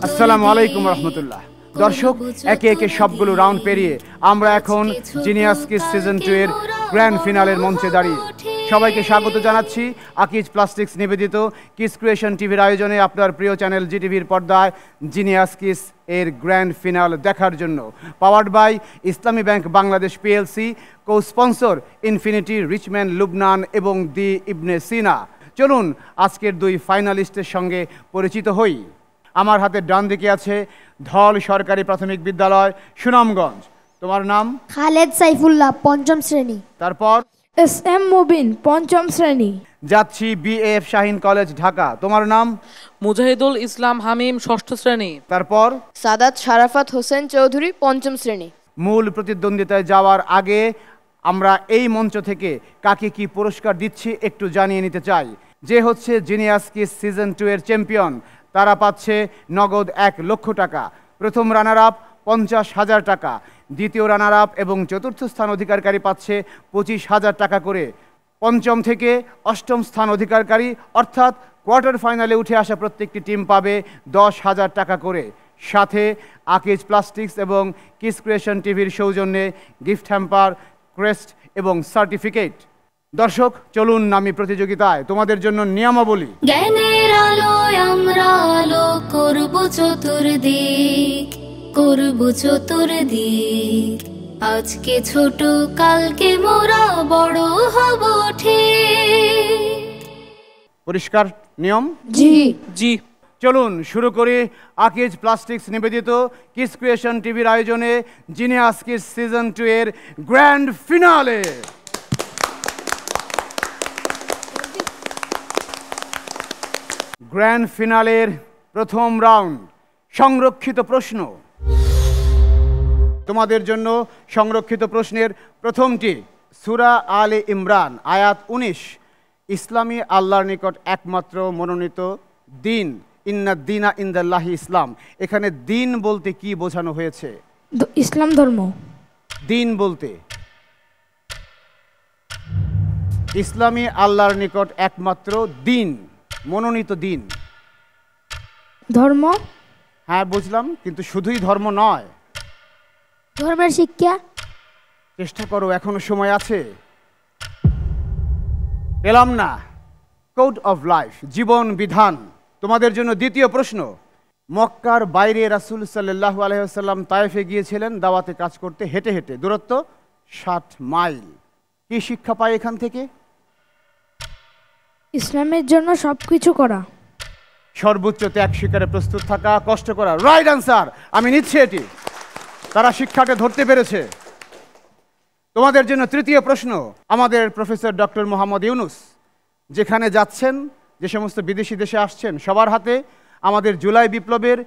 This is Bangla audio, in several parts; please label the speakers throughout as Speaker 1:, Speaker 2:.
Speaker 1: আসসালামু আলাইকুম রহমতুল্লাহ। দর্শক, একে একে সবগুলো রাউন্ড পেরিয়ে আমরা এখন জিনিয়াস কিস সিজন 2 এর গ্র্যান্ড ফিনালের মঞ্চে দাঁড়িয়ে। সবাইকে স্বাগত জানাচ্ছি আকিজ প্লাস্টিক্স নিবেদিত কিস ক্রিয়েশন টিভির আয়োজনে আপনার প্রিয় চ্যানেল জি টিভির পর্দায় জিনিয়াস কিস এর গ্র্যান্ড ফিনাল দেখার জন্য। Powered by Islami bank Bangladesh PLC, co sponsor infinity, Richman Lubnan এবং দি ইবনে সিনা। চলুন আজকের দুই ফাইনালিস্টের সঙ্গে পরিচিত হই। আমার হাতের ডান দিকে আছে ধল সরকারি প্রাথমিক বিদ্যালয়, সুনামগঞ্জ। তোমার নাম?
Speaker 2: খালেদ সাইফুল্লাহ, পঞ্চম শ্রেণী।
Speaker 1: তারপর
Speaker 3: এস এম মুবিন, পঞ্চম শ্রেণী।
Speaker 1: যাচ্ছি বিএএফ শাহিন কলেজ, ঢাকা। তোমার নাম?
Speaker 4: মুজাহিদুল ইসলাম হামিম, ষষ্ঠ শ্রেণী।
Speaker 1: তারপর
Speaker 5: সাদাত শারাফাত হোসেন চৌধুরী, পঞ্চম শ্রেণী।
Speaker 1: মূল প্রতিদ্বন্দ্বিতায় যাওয়ার আগে আমরা এই মঞ্চ থেকে কাকে কি পুরস্কার দিচ্ছি একটু জানিয়ে নিতে চাই। যে হচ্ছে জিনিয়াস কিস সিজন 2 এর চ্যাম্পিয়ন, তারা পাচ্ছে নগদ 1 লক্ষ টাকা। প্রথম রানার আপ 50,000 টাকা, দ্বিতীয় রানার আপ এবং চতুর্থ স্থান অধিকারকারী পাচ্ছে 25,000 টাকা করে। পঞ্চম থেকে অষ্টম স্থান অধিকারকারী অর্থাৎ কোয়ার্টার ফাইনালে উঠে আসা প্রত্যেকটি টিম পাবে 10,000 টাকা করে। সাথে আকিজ প্লাস্টিক্স এবং কিস ক্রিয়েশন টিভির সৌজন্যে গিফট হ্যাম্পার, ক্রেস্ট এবং সার্টিফিকেট। দর্শক, চলুন নামি প্রতিযোগিতায়। তোমাদের জন্য নিয়মাবলী।
Speaker 6: জ্ঞানের আলোয় আমরা আলো করব চতুর্দিক, করব চতুর্দিক। আজকে ছোট, কালকে মোরা বড় হব ঠিক।
Speaker 1: পরিষ্কার নিয়ম?
Speaker 3: জি
Speaker 4: জি।
Speaker 1: চলুন শুরু করি আকিজ প্লাস্টিক্স নিবেদিত কিস ক্রিয়েশন টিভির আয়োজনে জিনিয়াস কিস সিজন 2 এর গ্র্যান্ড ফিনালে। গ্র্যান্ড ফিনালের প্রথম রাউন্ড, সংরক্ষিত প্রশ্ন। তোমাদের জন্য সংরক্ষিত প্রশ্নের প্রথমটি সূরা আলে ইমরান আয়াত 19, ইসলামী আল্লাহর নিকট একমাত্র মনোনীত দিন, ইন্না দিনা ইনদাল্লাহি ইসলাম। এখানে দিন বলতে কি বোঝানো হয়েছে?
Speaker 3: ইসলাম ধর্ম।
Speaker 1: দিন বলতে ইসলামী আল্লাহর নিকট একমাত্র দিন, মনোনীত দিন।
Speaker 3: ধর্ম।
Speaker 1: হ্যাঁ বুঝলাম, কিন্তু শুধুই ধর্ম নয়,
Speaker 2: ধর্মের শিক্ষা।
Speaker 1: চেষ্টা করো, এখনো সময় আছে। পেলাম না। কোড অফ লাইফ, জীবন বিধান। তোমাদের জন্য দ্বিতীয় প্রশ্ন, মক্কার বাইরে রাসূল সাল্লাল্লাহু আলাইহি ওয়াসাল্লাম তায়েফে গিয়েছিলেন দাওয়াতে কাজ করতে, হেঁটে হেঁটে, দূরত্ব 60 মাইল। কি শিক্ষা পায় এখান থেকে?
Speaker 3: ইসলামের জন্য সবকিছু করা।
Speaker 1: সর্বোচ্চ ত্যাগ স্বীকারে প্রস্তুত থাকা, কষ্ট করা। রাইট আনসার, আমি নিচ্ছি এটি। তারা শিক্ষাটা ধরতে পেরেছে। তোমাদের জন্য তৃতীয় প্রশ্ন, আমাদের প্রফেসর ডক্টর মোহাম্মদ ইউনুস যেখানে যাচ্ছেন, যে সমস্ত বিদেশি দেশে আসছেন, সবার হাতে আমাদের জুলাই বিপ্লবের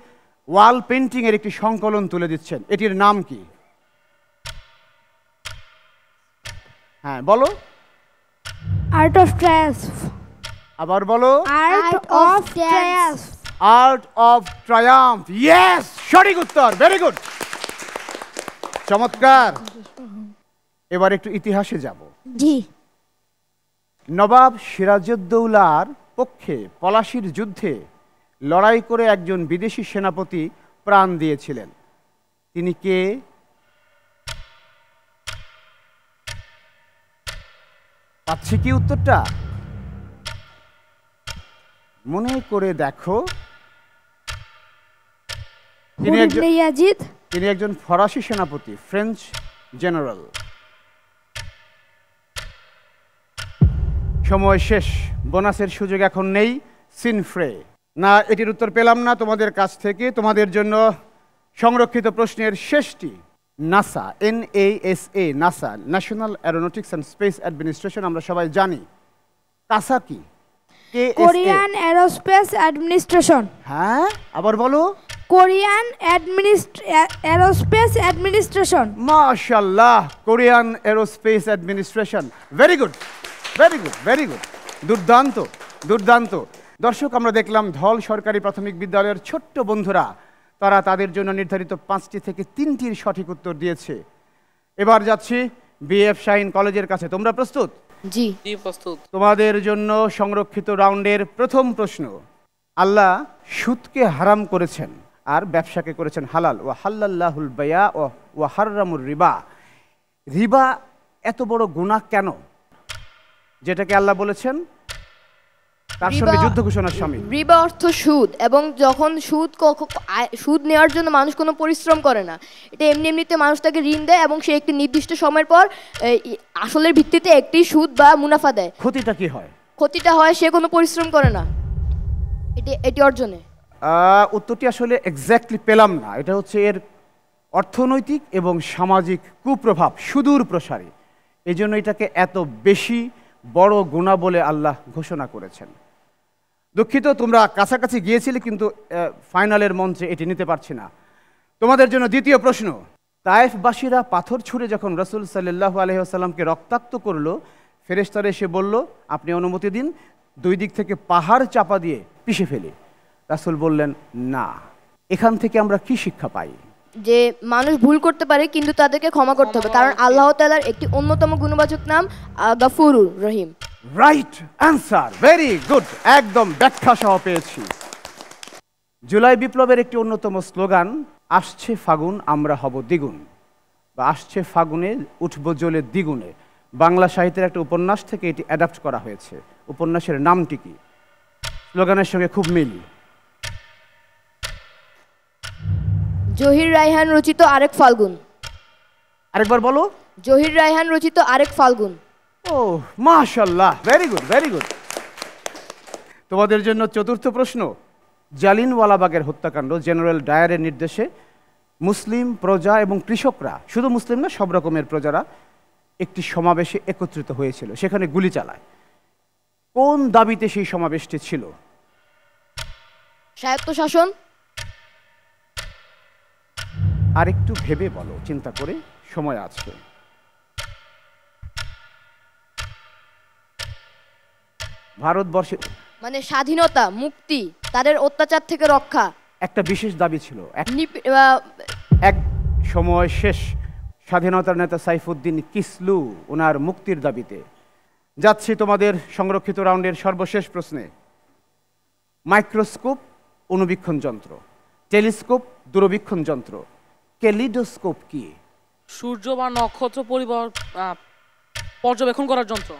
Speaker 1: ওয়াল পেন্টিংয়ের একটি সংকলন তুলে দিচ্ছেন। এটির নাম কি? হ্যাঁ বলো।
Speaker 3: Art of Triumf.
Speaker 1: আবার বলো।
Speaker 3: Art of Triumf.
Speaker 1: Art of Triumf. Yes, সঠিক উত্তর, ভেরি গুড, চমৎকার। এবার একটু ইতিহাসে যাব।
Speaker 2: জি।
Speaker 1: নবাব সিরাজউদ্দৌলার পক্ষে পলাশির যুদ্ধে লড়াই করে একজন বিদেশি সেনাপতি প্রাণ দিয়েছিলেন। তিনি কে? পাচ্ছি কি উত্তরটা? মনে করে দেখো। তিনি একজন ফরাসি সেনাপতি, ফ্রেঞ্চ জেনারেল। সময় শেষ, বোনাসের সুযোগ এখন নেই। সিনফ্রে না, এটির উত্তর পেলাম না তোমাদের কাছ থেকে। তোমাদের জন্য সংরক্ষিত প্রশ্নের শেষটি, NASA, NASA, NASA, national aeronautics and space administration. আমরা সবাই জানি। কাসা কি?
Speaker 3: Korean aerospace administration.
Speaker 1: হ্যাঁ, আবার বলো।
Speaker 3: Korean aerospace administration.
Speaker 1: মাশাআল্লাহ, Korean aerospace administration. Very good, very good, very good, দুর্দান্ত, দুর্দান্ত। দর্শক, আমরা দেখলাম ধল সরকারি প্রাথমিক বিদ্যালয়ের ছোট্ট বন্ধুরা, তারা তাদের জন্য নির্ধারিত 5টি থেকে 3টির সঠিক উত্তর দিয়েছে। এবার যাচ্ছি বিএফ শাহিন কলেজের কাছে। তোমরা প্রস্তুত?
Speaker 5: জি
Speaker 4: জি প্রস্তুত।
Speaker 1: তোমাদের জন্য সংরক্ষিত রাউন্ডের প্রথম প্রশ্ন, আল্লাহ সুদকে হারাম করেছেন, আর ব্যবসাকে করেছেন হালাল। ওয়া হাল্লাল্লাহুল বায়া ওয়া হাররামুর রিবা। রিবা এত বড় গুনাহ কেন, যেটাকে আল্লাহ বলেছেন তার সঙ্গে যুদ্ধ ঘোষণার শামিল?
Speaker 5: রিবা অর্থ সুদ, এবং যখন সুদ নেওয়ার জন্য মানুষ কোনো পরিশ্রম করে না, এটা এমনি এমনিতে মানুষ তাকে ঋণ দেয় এবং সে একটি নির্দিষ্ট সময়ের পর আসলের ভিত্তিতে একটি সুদ বা মুনাফা দেয়।
Speaker 1: ক্ষতিটা কি হয়?
Speaker 5: ক্ষতিটা হয় সে কোনো পরিশ্রম করে না এটি অর্জনে।
Speaker 1: উত্তরটি আসলে এক্স্যাক্টলি পেলাম না। এটা হচ্ছে এর অর্থনৈতিক এবং সামাজিক কুপ্রভাব সুদূর প্রসারী, এই জন্য এটাকে এত বেশি বড় গুনাহ বলে আল্লাহ ঘোষণা করেছেন। দুঃখিত, তোমরা কাছাকাছি গিয়েছিলে কিন্তু ফাইনালের মঞ্চে এটি নিতে পারছি না। তোমাদের জন্য দ্বিতীয় প্রশ্ন। তায়েফবাসীরা পাথর ছুঁড়ে যখন রাসূল সাল্লাল্লাহু আলাইহি ওয়াসাল্লামকে রক্তাক্ত করলো, ফেরেশতারা এসে বলল আপনি অনুমতি দিন, দুই দিক থেকে পাহাড় চাপা দিয়ে পিষে ফেলি। রাসূল বললেন না। এখান থেকে আমরা কি শিক্ষা পাই?
Speaker 5: যে মানুষ ভুল করতে পারে কিন্তু তাদেরকে ক্ষমা করতে হবে, কারণ আল্লাহ তাআলার একটি অন্যতম গুণবাচক নাম গফুরুর রহিম।
Speaker 1: রাইট অ্যান্সার, ভেরি গুড, একদম ব্যাখ্যা সহ পেয়েছি। জুলাই বিপ্লবের একটি অন্যতম স্লোগান আসছে ফাগুন আমরা হব দ্বিগুণ, বা আসছে ফাগুনে উঠব জ্বলে দ্বিগুণে। বাংলা সাহিত্যের একটা উপন্যাস থেকে এটি অ্যাডাপ্ট করা হয়েছে। উপন্যাসের নামটি কি? স্লোগানের সঙ্গে খুব মিল।
Speaker 5: জহির রায়হান রচিত আরেক ফাল্গুন।
Speaker 1: আরেকবার বলো।
Speaker 5: জহির রায়হান রচিত আরেক ফাল্গুন।
Speaker 1: ও মাশাআল্লাহ, ভেরি গুড, ভেরি গুড। তোমাদের জন্য চতুর্থ প্রশ্ন। জালিনওয়ালাবাগের হত্যাকাণ্ড জেনারেল ডায়ারের নির্দেশে মুসলিম প্রজা এবং কৃষকরা, শুধু মুসলিম না সব রকমের প্রজারা একটি সমাবেশে একত্রিত হয়েছিল, সেখানে গুলি চালায়। কোন দাবিতে সেই সমাবেশটি ছিল?
Speaker 5: স্বায়ত্তশাসন।
Speaker 1: আর একটু ভেবে বলো, চিন্তা করে, সময় আছে। ভারতবর্ষে
Speaker 5: মানে স্বাধীনতা, মুক্তি, তাদের অত্যাচার থেকে রক্ষা।
Speaker 1: একটা বিশেষ দাবি ছিল।
Speaker 5: এক
Speaker 1: সময় শেষ স্বাধীনতার নেতা সাইফুদ্দিন কিসলু ওনার মুক্তির দাবিতে। যাচ্ছি তোমাদের সংরক্ষিত রাউন্ডের সর্বশেষ প্রশ্নে। মাইক্রোস্কোপ অণুবীক্ষণ যন্ত্র, টেলিস্কোপ দূরবীক্ষণ যন্ত্র, ক্যালিডোস্কোপ কি?
Speaker 4: সূর্য বা নক্ষত্র পর্যবেক্ষণ করার যন্ত্র।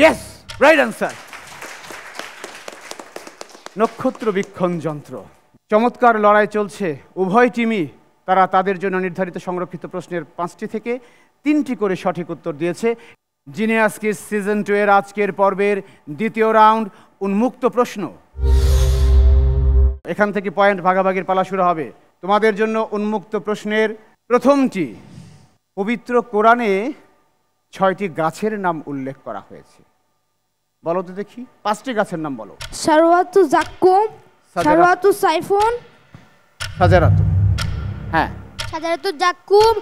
Speaker 1: ইয়েস, রাইট অ্যান্সার, নক্ষত্র বীক্ষণ যন্ত্র। চমৎকার লড়াই চলছে উভয় টিমই। তারা তাদের জন্য নির্ধারিত সংরক্ষিত প্রশ্নের 5টি থেকে 3টি করে সঠিক উত্তর দিয়েছে। জিনিয়াস কিস সিজন 2 এর আজকের পর্বের দ্বিতীয় রাউন্ড উন্মুক্ত প্রশ্ন। এখান থেকে পয়েন্ট ভাগাভাগির পালা শুরু হবে। তোমাদের জন্য উন্মুক্ত প্রশ্নের প্রথমটি। পবিত্র কোরআনে 6টি গাছের নাম উল্লেখ করা হয়েছে। বলো তো দেখি, 5টি গাছের নাম বলো।
Speaker 3: শারওয়াতু জাক্কুম, শারওয়াতু সাইফুন,
Speaker 1: সাজারাতু। হ্যাঁ,
Speaker 2: সাজারাতুর জাক্কুম,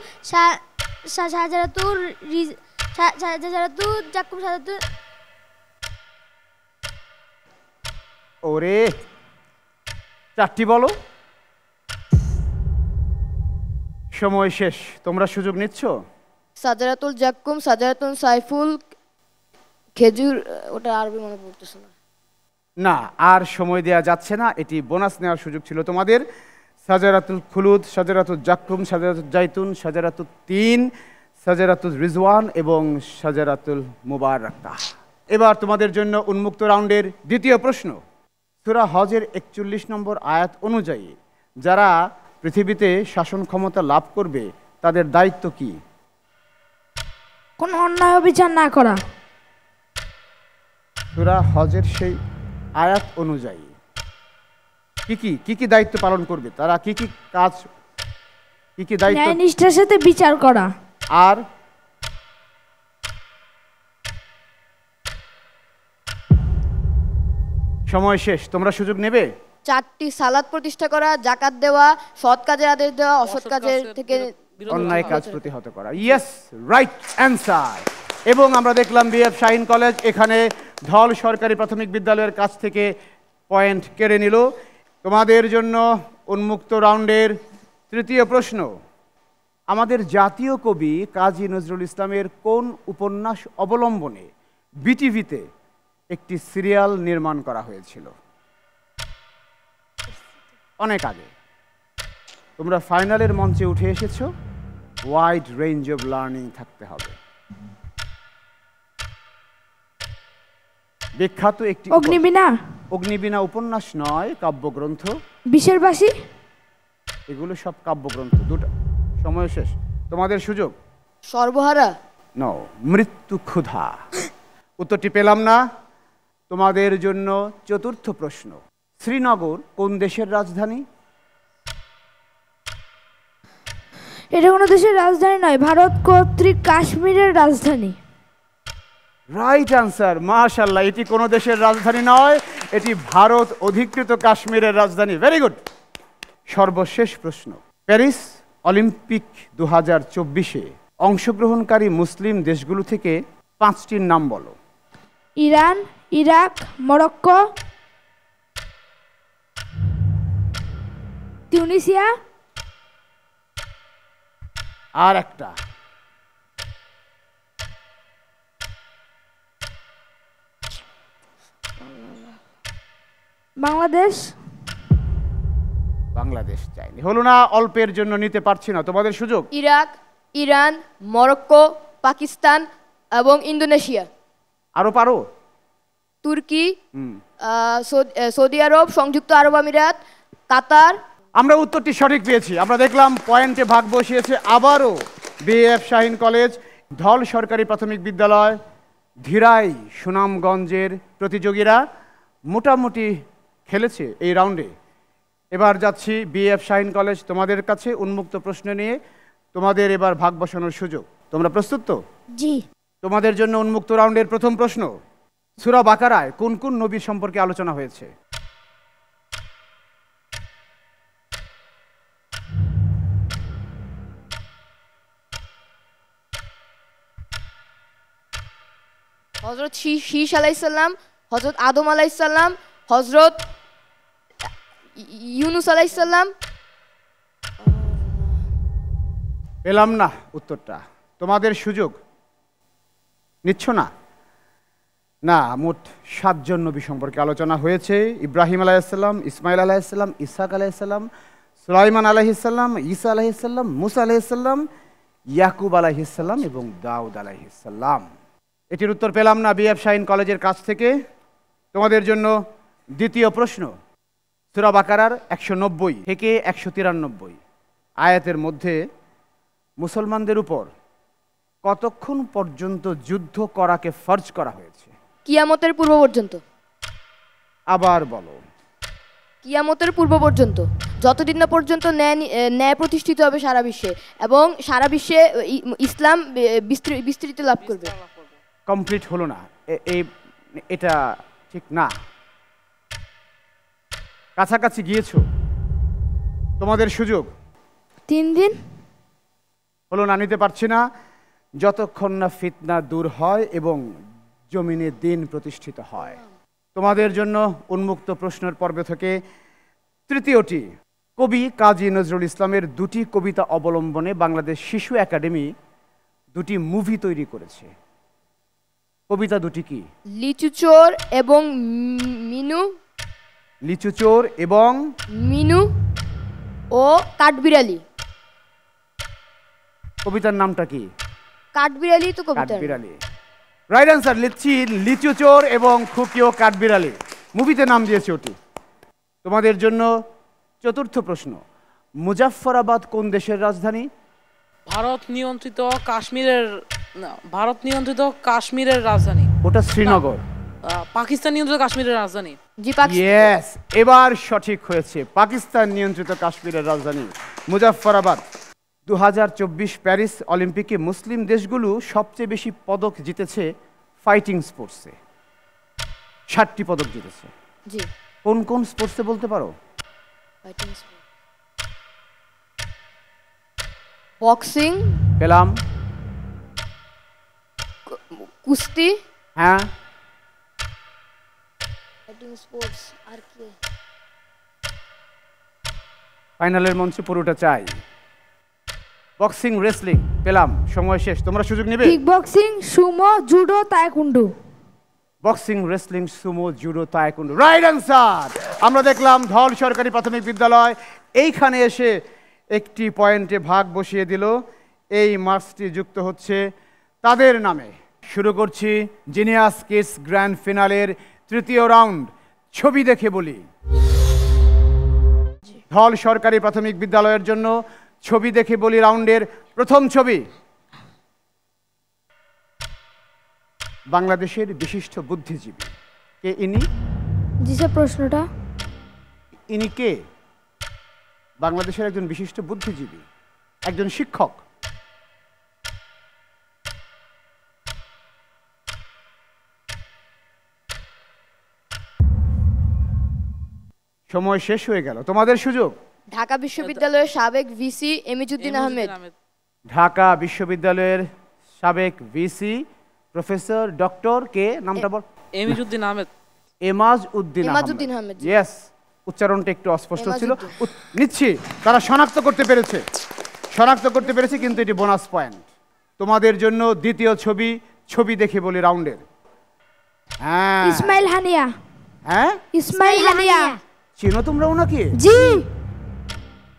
Speaker 2: সাজারাতুর সাজারাতুর জাক্কুম, সাজারাতুর।
Speaker 1: ওরে, 4টি বলো। সময় শেষ, তোমরা সুযোগ নিচ্ছ।
Speaker 5: সাজারাতুল জাক্কুম, সাজারাতুল সাইফুল, খেজুর, ওটা আরবি মনে পড়তেছে না।
Speaker 1: না, আর সময় দেয়া যাচ্ছে না, এটি বোনাস নেওয়ার সুযোগ ছিল তোমাদের। সাজারাতুল খুলুদ, সাজারাতুল জাক্কুম, সাজারাতুল জাইতুন, সাজারাতুল তিন, সাজারাতুল রিজওয়ান এবং সাজারাতুল মুবারাকা। এবার তোমাদের জন্য উন্মুক্ত রাউন্ডের দ্বিতীয় প্রশ্ন। সূরা হজের 41 নম্বর আয়াত অনুযায়ী যারা পৃথিবীতে শাসন ক্ষমতা লাভ করবে তাদের দায়িত্ব কি?
Speaker 3: কোনো অন্যায় অবিচার না করা।
Speaker 1: সূরা হজের সেই আয়াত অনুযায়ী কি কি দায়িত্ব পালন করবে তারা? কি কি কাজ, কি দায়িত্ব?
Speaker 3: ন্যায় নিষ্ঠার সাথে বিচার করা।
Speaker 1: আর সময় শেষ, তোমরা সুযোগ নেবে।
Speaker 5: 4টি সালাত প্রতিষ্ঠা করা, যাকাত দেওয়া, সৎ কাজের আদেশ দেওয়া, অসৎ কাজের থেকে
Speaker 1: অন্যায় কাজ প্রতিহত করা। Yes, right answer. এবং আমরা দেখলাম বিএফ শাহিন কলেজ এখানে ধল সরকারি প্রাথমিক বিদ্যালয়ের কাছ থেকে পয়েন্ট কেড়ে নিল। তোমাদের জন্য উন্মুক্ত রাউন্ডের তৃতীয় প্রশ্ন। আমাদের জাতীয় কবি কাজী নজরুল ইসলামের কোন উপন্যাস অবলম্বনে বিটিভিতে একটি সিরিয়াল নির্মাণ করা হয়েছিল? অনেক আগে। তোমরা ফাইনালের মঞ্চে উঠে এসেছো, ওয়াইড রেঞ্জ অফ লার্নিং থাকতে হবে। বিখ্যাত একটি
Speaker 3: অগ্নিবীণা,
Speaker 1: অগ্নিবীণা উপন্যাস নয়, কাব্যগ্রন্থ।
Speaker 3: বিশের বাসী,
Speaker 1: এগুলো সব কাব্যগ্রন্থ। দুটো, সময় শেষ, তোমাদের সুযোগ।
Speaker 5: সর্বহারা,
Speaker 1: নো, মৃত্যু ক্ষুধা। উত্তরটি পেলাম না। তোমাদের জন্য চতুর্থ প্রশ্ন। শ্রীনগর কোন দেশের রাজধানী?
Speaker 3: এটা কোনো দেশের রাজধানী নয়, ভারত কর্তৃক কাশ্মীরের রাজধানী।
Speaker 1: রাইট আনসার, মাশাআল্লাহ। এটি কোনো দেশের রাজধানী নয়, এটি ভারত অধিকৃত কাশ্মীরের রাজধানী। Very good. সর্বশেষ প্রশ্ন। প্যারিস অলিম্পিক 2024-এ অংশগ্রহণকারী মুসলিম দেশগুলো থেকে 5টির নাম বলো।
Speaker 3: ইরান, ইরাক, মরক্কো, তিউনিসিয়া,
Speaker 1: আর একটা।
Speaker 3: বাংলাদেশ।
Speaker 1: বাংলাদেশ চাইনি, হলো না। অল্পের জন্য নিতে পারছি না, তোমাদের সুযোগ।
Speaker 5: ইরাক, ইরান, মরক্কো, পাকিস্তান এবং ইন্দোনেশিয়া।
Speaker 1: আরো পারো?
Speaker 5: তুর্কি, সৌদি আরব, সংযুক্ত আরব আমিরাত, কাতার।
Speaker 1: আমরা উত্তরটি সঠিক পেয়েছি। আমরা দেখলাম পয়েন্টে ভাগ বসিয়েছে আবারও বিএফ শাহীন কলেজ, ধল সরকারি প্রাথমিক বিদ্যালয়, ধীরাই সুনামগঞ্জের প্রতিযোগীরা মোটামুটি খেলেছে এই রাউন্ডে। এবার যাচ্ছি বিএফ শাহীন কলেজ তোমাদের কাছে উন্মুক্ত প্রশ্ন নিয়ে। তোমাদের এবার ভাগ বসানোর সুযোগ। তোমরা প্রস্তুত তো?
Speaker 2: জি।
Speaker 1: তোমাদের জন্য উন্মুক্ত রাউন্ডের প্রথম প্রশ্ন। সূরা বাকারায় কোন কোন নবী সম্পর্কে আলোচনা হয়েছে?
Speaker 5: হজরত শীষ আলাইসাল্লাম, হজরত আদম আলাইসাল্লাম, হজরত ইউনুস আলাইসাল্লাম।
Speaker 1: পেলাম না উত্তরটা। তোমাদের সুযোগ। নিচ্ছ না? না, মোট 7 জন নবী সম্পর্কে আলোচনা হয়েছে। ইব্রাহিম আলাইহিসসালাম, ইসমাইল আলাইহিসসালাম, ইসহাক আলাইহিসসালাম, সুলাইমান আলাইহিসসালাম, ঈসা আলাইহিসসালাম, মুসা আলাইহিসসালাম, ইয়াকুব আলাইহিসসালাম এবং দাউদ আলাইহিসসালাম। এটির উত্তর পেলাম না বিএফ শাহীন কলেজের কাছ থেকে। তোমাদের জন্য দ্বিতীয় প্রশ্ন। সূরা বাকারার 190 থেকে 193 আয়াতের মধ্যে মুসলমানদের উপর কতক্ষণ পর্যন্ত যুদ্ধ করাকে ফরজ করা হয়েছে?
Speaker 5: কিয়ামতের পূর্ব পর্যন্ত।
Speaker 1: আবার বলো।
Speaker 5: কিয়ামতের পূর্ব পর্যন্ত, যতদিন না পর্যন্ত ন্যায় প্রতিষ্ঠিত হবে সারা বিশ্বে এবং সারা বিশ্বে ইসলাম বিস্তৃতি লাভ করবে।
Speaker 1: কমপ্লিট হলো না, এটা ঠিক না। কাছাকাছি গিয়েছো। তোমাদের সুযোগ।
Speaker 3: 3 দিন।
Speaker 1: হলো না, নিতে পারছি না। যতক্ষণ না ফিতনা দূর হয় এবং জমিনে দিন প্রতিষ্ঠিত হয়। তোমাদের জন্য উন্মুক্ত প্রশ্নের পর্ব থেকে তৃতীয়টি। কবি কাজী নজরুল ইসলামের 2টি কবিতা অবলম্বনে বাংলাদেশ শিশু একাডেমি 2টি মুভি তৈরি করেছে। কবিতা 2টি কি?
Speaker 5: লিচুচোর এবং মিনু।
Speaker 1: লিচুচোর এবং
Speaker 5: মিনু ও কাঠবিড়ালি।
Speaker 1: কবিতার নামটা কি?
Speaker 5: কাঠবিড়ালি তো কবিতা।
Speaker 1: কাঠবিড়ালি। Right answer. লিচুচোর এবং খুকি ও কাঠবিড়ালি মুভিতে নাম দিয়েছে ওটি। তোমাদের জন্য চতুর্থ প্রশ্ন। মুজাফফরাবাদ কোন দেশের রাজধানী?
Speaker 4: ভারত নিয়ন্ত্রিত কাশ্মীরের রাজধানী।
Speaker 1: ওটা শ্রীনগর।
Speaker 4: পাকিস্তান নিয়ন্ত্রিত কাশ্মীরের রাজধানী।
Speaker 5: জি, পাকিস্তান।
Speaker 1: ইয়েস, এবার সঠিক হয়েছে। পাকিস্তান নিয়ন্ত্রিত কাশ্মীরের রাজধানী মুজাফফরাবাদ। 2024 প্যারিস অলিম্পিকে মুসলিম দেশগুলো সবচেয়ে বেশি পদক জিতেছে ফাইটিং স্পোর্টসে। 60টি পদক জিতেছে।
Speaker 5: জি।
Speaker 1: কোন কোন স্পোর্টসে বলতে পারো?
Speaker 5: বক্সিং
Speaker 1: পেলাম।
Speaker 5: কুস্তি।
Speaker 1: হ্যাঁ।
Speaker 5: স্পোর্টস আর কি?
Speaker 1: ফাইনালের মঞ্চে পুরোটা চাই। বক্সিং, রেসলিং পেলাম। সময় শেষ, তোমরা সুযোগ নেবে।
Speaker 3: Kick boxing, sumo, judo, taekwondo.
Speaker 1: Boxing, wrestling, sumo, judo, taekwondo. Right answer. আমরা দেখলাম ধল সরকারি প্রাথমিক বিদ্যালয় এইখানে এসে একটি পয়েন্টে ভাগ বসিয়ে দিল। এই মার্কসটি যুক্ত হচ্ছে তাদের নামে। শুরু করছি জিনিয়াস কিডস গ্র্যান্ড ফিনালের তৃতীয় রাউন্ড। ছবি দেখে বলি। ধল সরকারি প্রাথমিক বিদ্যালয়ের জন্য ছবি দেখে বলি রাউন্ডের প্রথম ছবি। বাংলাদেশের বিশিষ্ট বুদ্ধিজীবী কে ইনি?
Speaker 3: জি স্যার, প্রশ্নটা
Speaker 1: ইনি কে? বাংলাদেশের একজন বিশিষ্ট বুদ্ধিজীবী, একজন শিক্ষক। সময় শেষ হয়ে গেল, তোমাদের সুযোগ।
Speaker 5: ঢাকা বিশ্ববিদ্যালয়ের সাবেক ভিসি এমিজউদ্দিন আহমেদ।
Speaker 1: ঢাকা বিশ্ববিদ্যালয়ের সাবেক ভিসি প্রফেসর ডক্টর কে? নামটা বল।
Speaker 4: এমিজউদ্দিন আহমেদ।
Speaker 1: এমাজউদ্দিন
Speaker 5: আহমেদ।
Speaker 1: ইয়েস, উচ্চারণটা একটু অস্পষ্ট ছিল। নিচ্ছি, তারা শনাক্ত করতে পেরেছে, কিন্তু এটি বোনাস পয়েন্ট তোমাদের জন্য। দ্বিতীয় ছবি, ছবি দেখে বলি রাউন্ডের। হ্যাঁ,
Speaker 3: ইসমাইল হানিয়া।
Speaker 1: হ্যাঁ,
Speaker 3: ইসমাইল হানিয়া।
Speaker 1: চিনো তোমরা ওনাকে?
Speaker 3: জি।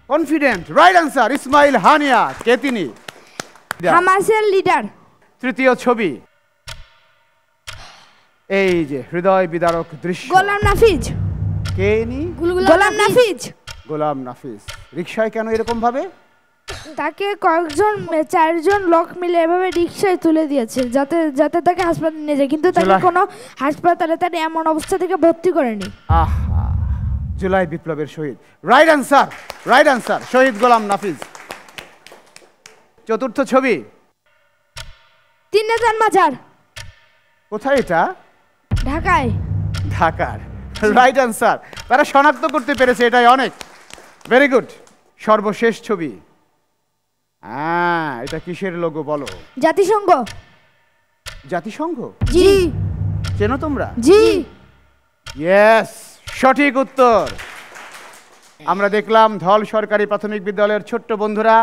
Speaker 1: Confident, right answer, Ismail Haniyeh. কে তিনি?
Speaker 3: হামাসের লিডার।
Speaker 1: তৃতীয় ছবি, এই যে হৃদয় বিদারক দৃশ্য।
Speaker 3: গোলাম নাফিজ।
Speaker 1: কে ইনি?
Speaker 3: গোলাম নাফিজ।
Speaker 1: গোলাম নাফিজ। রিকশায় কেন এরকম ভাবে?
Speaker 3: তাকে কয়েকজন 4জন লোক মিলে এভাবে রিকশায় তুলে দিয়েছে যাতে যাতে তাকে হাসপাতালে নিয়ে যায়, কিন্তু তাকে কোনো হাসপাতালে তার এমন অবস্থা থেকে ভর্তি করেনি।
Speaker 1: আহা, জুলাই বিপ্লবের শহীদ। রাইট আনসার, শহীদ গোলাম নাফিজ। চতুর্থ ছবি,
Speaker 3: তিন নেতার মাজার।
Speaker 1: কোথায় এটা?
Speaker 3: ঢাকায়।
Speaker 1: ঢাকার। রাইট আনসার, তারা শনাক্ত করতে পেরেছে, এটাই অনেক। Very good. সর্বশেষ ছবি, হ্যাঁ, এটা কিসের লোগো বলো?
Speaker 3: জাতিসংঘ।
Speaker 1: জাতিসংঘ?
Speaker 3: জি।
Speaker 1: চেনো তোমরা?
Speaker 3: জি।
Speaker 1: ইয়েস, সঠিক উত্তর। আমরা দেখলাম ধল সরকারি প্রাথমিক বিদ্যালয়ের ছোট্ট বন্ধুরা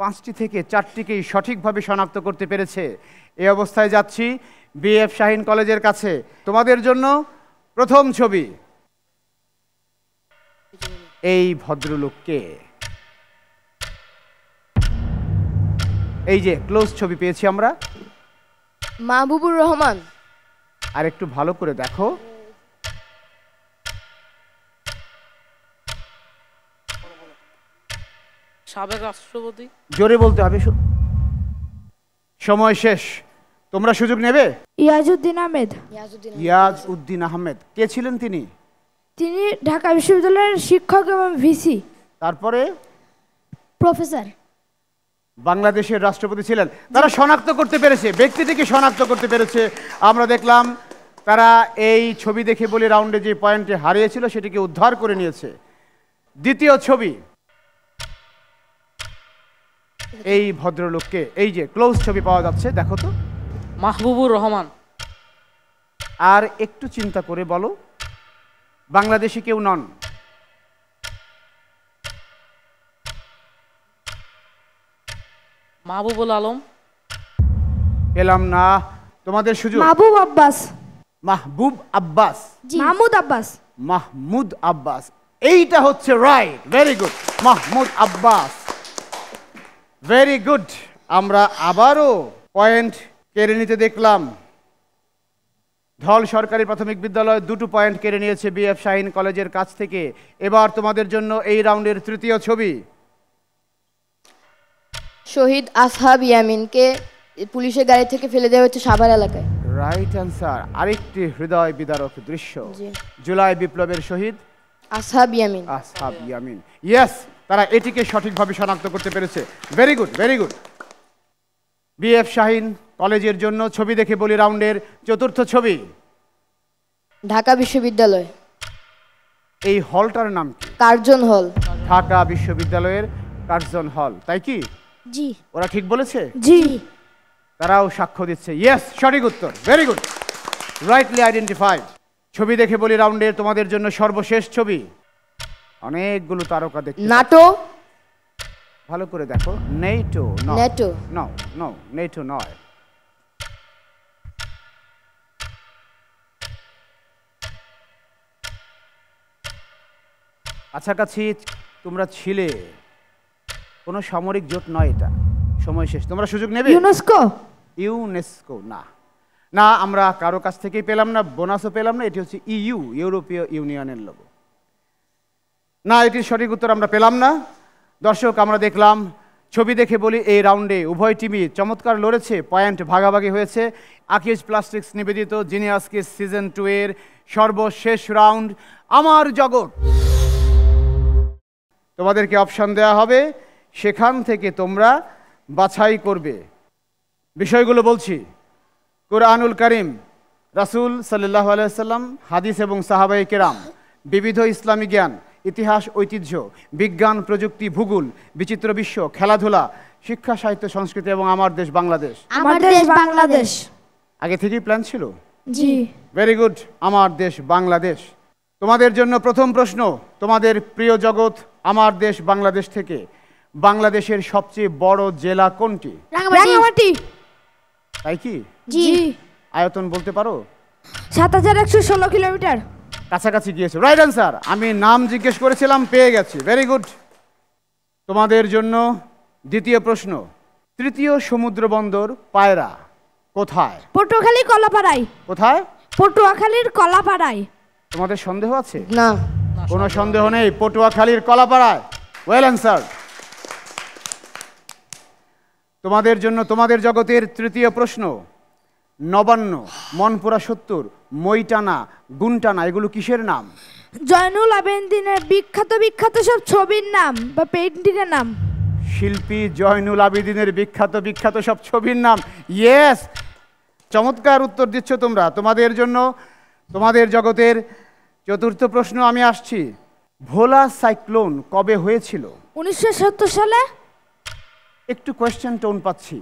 Speaker 1: 5টি থেকে 4টিকেই সঠিকভাবে শনাক্ত করতে পেরেছে। এই অবস্থায় যাচ্ছি বিএফ শাহীন কলেজের কাছে। তোমাদের জন্য প্রথম ছবি, এই ভদ্রলোককে। এই যে ক্লোজ ছবি পেয়েছি আমরা।
Speaker 5: মাহবুবুর রহমান।
Speaker 1: আর একটু ভালো করে দেখো।
Speaker 4: সাবেক রাষ্ট্রপতি।
Speaker 1: জোরে বলতে হবে। সময় শেষ, তোমরা সুযোগ নেবে।
Speaker 3: ইয়াজউদ্দিন আহমেদ।
Speaker 1: ইয়াজউদ্দিন আহমেদ। কে ছিলেন তিনি?
Speaker 3: তিনি ঢাকা বিশ্ববিদ্যালয়ের শিক্ষক এবং ভিসি।
Speaker 1: তারপরে
Speaker 2: প্রফেসর।
Speaker 1: বাংলাদেশের রাষ্ট্রপতি ছিলেন। তারা শনাক্ত করতে পেরেছে, ব্যক্তিটিকে শনাক্ত করতে পেরেছে। আমরা দেখলাম তারা এই ছবি দেখে বলি রাউন্ডে যে পয়েন্টে হারিয়েছিল সেটিকে উদ্ধার করে নিয়েছে। দ্বিতীয় ছবি, এই ভদ্রলোককে। এই যে ক্লোজ ছবি পাওয়া যাচ্ছে, দেখো তো।
Speaker 4: মাহবুবুর রহমান।
Speaker 1: আর একটু চিন্তা করে বলো, বাংলাদেশি কেউ নন।
Speaker 4: মাহবুবুল আলম।
Speaker 1: পেলাম না, তোমাদের সুযোগ।
Speaker 3: মাহবুব আব্বাস।
Speaker 1: মাহবুব আব্বাস।
Speaker 3: মাহমুদ আব্বাস।
Speaker 1: মাহমুদ আব্বাস, এইটা হচ্ছে right. Very good, Mahmud Abbas. Very good. আমরা আবারও পয়েন্ট কেড়ে নিতে দেখলাম। ধল সরকারি প্রাথমিক বিদ্যালয় 2টো পয়েন্ট কেড়ে নিয়েছে বিএফ শাহীন কলেজের কাছ থেকে। এবার তোমাদের জন্য এই রাউন্ডের তৃতীয় ছবি,
Speaker 5: শহীদ আসহাব ইয়ামিনকে পুলিশের গাড়ি থেকে ফেলে দেওয়া হচ্ছে সাভার এলাকায়।
Speaker 1: Right answer. আরেকটি হৃদয় বিদারক দৃশ্য।
Speaker 5: জি।
Speaker 1: জুলাই বিপ্লবের শহীদ
Speaker 5: আসহাব ইয়ামিন।
Speaker 1: আসহাব ইয়ামিন। ইয়েস, তারা এটিকে সঠিকভাবে শনাক্ত করতে পেরেছে। Very good, very good. BF Shaheen কলেজের জন্য ছবি দেখে বলি রাউন্ডের চতুর্থ ছবি,
Speaker 5: ঢাকা বিশ্ববিদ্যালয়।
Speaker 1: এই হলটার নাম কি?
Speaker 5: কার্জন হল।
Speaker 1: ঢাকা বিশ্ববিদ্যালয়ের কার্জন হল, তাই কি?
Speaker 2: জি।
Speaker 1: ওরা ঠিক বলেছে?
Speaker 3: জি।
Speaker 1: তারাও সাক্ষ্য দিচ্ছে। ইয়েস, সঠিক উত্তর। Very good, rightly identified. ছবি দেখে বলি রাউন্ডের তোমাদের জন্য সর্বশেষ ছবি। অনেকগুলো তারকা দেখতে।
Speaker 5: নাটো।
Speaker 1: ভালো করে দেখো। নেটো।
Speaker 5: নেটো।
Speaker 1: নো নো, নেটো নয়। কাছাকাছি তোমরা ছিলে, কোনো সামরিক জোট নয় এটা। সময় শেষ, তোমরা সুযোগ নেবে।
Speaker 3: ইউনেস্কো।
Speaker 1: ইউনেস্কো না, না আমরা কারো কাছ থেকেই পেলাম না, বোনাসও পেলাম না। এটি হচ্ছে ইউ, ইউরোপীয় ইউনিয়নের লোগো। না, এটির সঠিক উত্তর আমরা পেলাম না। দর্শক, আমরা দেখলাম, ছবি দেখে বলি, এই রাউন্ডে উভয় টিমই চমৎকার লড়েছে, পয়েন্ট ভাগাভাগি হয়েছে। আকিজ প্লাস্টিক্স নিবেদিত জিনিয়াস কিস সিজন 2 এর সর্বশেষ রাউন্ড, আমার জগৎ। তোমাদেরকে অপশন দেওয়া হবে, সেখান থেকে তোমরা বাছাই করবে। বিষয়গুলো বলছি, কুরআনুল কারীম, রাসূল সাল্লাল্লাহু আলাইহি ওয়াসাল্লাম, হাদিস এবং সাহাবায়ে কেরাম, বিবিধ ইসলামী জ্ঞান, ইতিহাস, ঐতিহ্য, বিজ্ঞান, প্রযুক্তি, ভূগোল, বিচিত্র বিশ্ব, খেলাধুলা, শিক্ষা, সাহিত্য, সংস্কৃতি এবং আমার দেশ বাংলাদেশ।
Speaker 3: আমার দেশ বাংলাদেশ।
Speaker 1: আগে থেকেই প্ল্যান ছিল?
Speaker 3: জি।
Speaker 1: ভেরি গুড, আমার দেশ বাংলাদেশ। তোমাদের জন্য প্রথম প্রশ্ন, তোমাদের প্রিয় জগৎ আমার দেশ বাংলাদেশ থেকে বাংলাদেশের সবচেয়ে বড় জেলা কোনটি?
Speaker 3: রাঙ্গামাটি।
Speaker 1: তাই কি?
Speaker 3: জি।
Speaker 1: আয়তন বলতে পারো?
Speaker 3: ৭,১১৬ কিলোমিটার।
Speaker 1: কাছাকাছি গিয়েছে, রাইট অ্যান্সার। আমি নাম জিজ্ঞেস করেছিলাম, পেয়ে গেছি, ভেরি গুড। তোমাদের জন্য দ্বিতীয় প্রশ্ন, তৃতীয় সমুদ্র বন্দর পায়রা কোথায়?
Speaker 3: পটুয়াখালী কলাপাড়ায়।
Speaker 1: কোথায়?
Speaker 3: পটুয়াখালীর কলাপাড়ায়।
Speaker 1: তোমাদের সন্দেহ আছে?
Speaker 5: না।
Speaker 1: কোনো সন্দেহ নেই, পটুয়াখালীর কলাপাড়ায়। Well answer. তোমাদের জন্য তোমাদের জগতের তৃতীয় প্রশ্ন, নবান্ন, মনপুরা ৭০, মইটানা, গুনটানা এগুলো কিসের নাম?
Speaker 3: জয়নুল আবেদিনের বিখ্যাত বিখ্যাত সব ছবির নাম বা পেইন্টিংয়ের নাম।
Speaker 1: শিল্পী জয়নুল আবেদিনের বিখ্যাত বিখ্যাত সব ছবির নাম। ইয়েস, চমৎকার উত্তর দিচ্ছ তোমরা। তোমাদের জন্য তোমাদের জগতের চতুর্থ প্রশ্ন আমি আসছি, ভোলা সাইক্লোন কবে হয়েছিল?
Speaker 3: ১৯৭০ সালে।
Speaker 1: একটু কোয়েশ্চেন টোন পাচ্ছি।